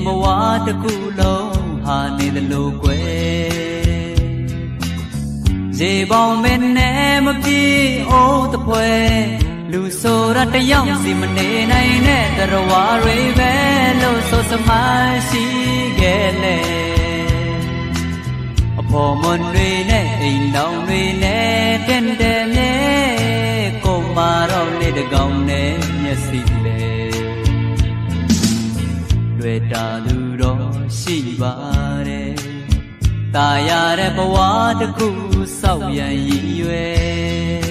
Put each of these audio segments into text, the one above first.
ဘဝတစ်ခုလုံးဟာနေသလိုကွယ်ရေပေါင်းမင်းနဲ့မပြေအိုးတပွဲလူဆိုရတယောက်စီမနေနိုင်တဲ့တရဝါတွေပဲလို့ဆိုစမရှိခဲ့လေအဖော်မွန်တွေနဲ့အိမ်တောင်တွေနဲ့တဲ့တဲ့မြဲကိုမာတော့နေတကောင်နဲ့မျက်စိလေတွေ့တာသူတော့ရှိပါတယ်ตายရတဲ့ဘဝတစ်ခုစောက်ရန်ရည်ရွယ်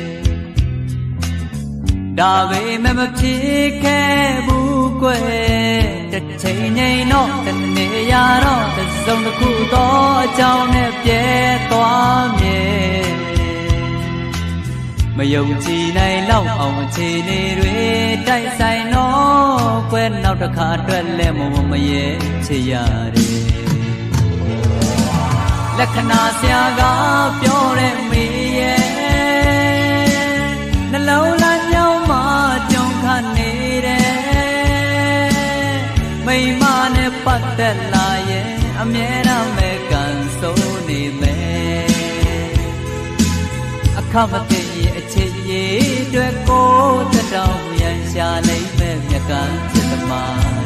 ဒါပေမဲ့မဖြစ်ခဲ့ဘူးကွယ်တစ်ချိန်ငိမ်တော့တနေ့ရတော့တစ်စုံတစ်ခုသောအကြောင်းနဲ့ပြဲသွားမြဲမယုံကြည်နိုင်လောက်အောင်အခြေအနေတွေတိုက်ဆိုင်တော့ကွယ်နောက်တစ်ခါအတွက်လည်းမရဲချေရတယ်လက္ခဏာဆရာကပြောတဲ့မေရဲ့နှလုံးသားကြောင်းမှာကြုံခနေတယ်မိမနဲ့ပတ်သက်လာရဲ့အမြဲတမ်းပဲကန်ဆိုးနေမယ်အခမသိရဲ့အချစ်ရဲ့အတွက်ကိုတတောင်ရန်ရှာလိုက်မဲ့မြတ်ကန်စစ်သမား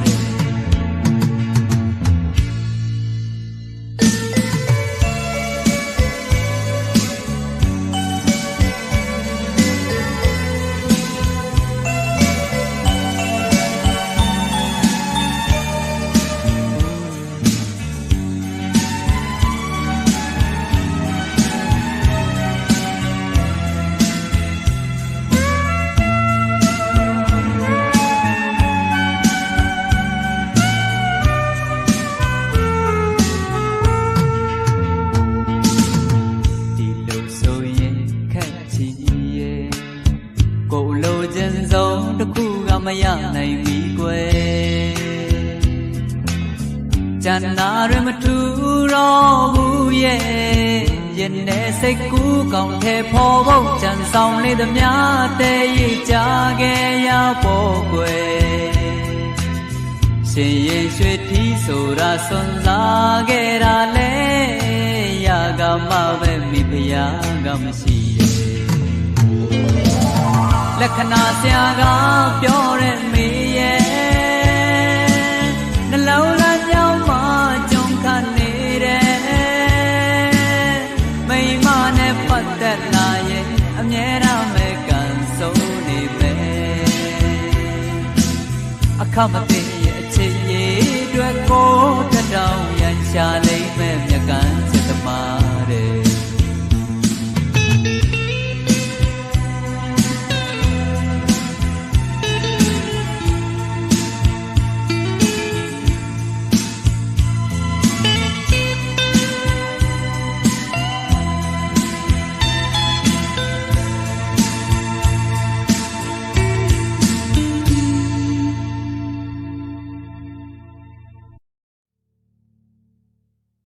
မရနိုင်ပြီကွယ်ကျန်နာရမထူတော့ဘူးရဲ့ရင်ထဲစိတ်ကူးကောင်းထဲဖော်ဖို့ကြံဆောင်လေးသမျှတဲရိပ်ကြခဲ့ရဖို့ကွယ်ရှင်ရင်ရွှေတီးဆိုတာစွန်စားခဲ့တာလေရာကမှပဲမိဖုရားကမရှိလက္ခဏာဆရာကပြောတဲ့မေရဲ့နှလုံးသားကြောင်းမှာကြုံခနေတယ်မိမနဲ့ပတ်သက်လာရဲ့အမြဲတမ်းပဲကန်ဆုံးနေပဲအခမသိရဲ့အချစ်ရဲ့အတွက်ကိုတတောင်ရန်ရှာလိမ့်မဲ့မြတ်ကန်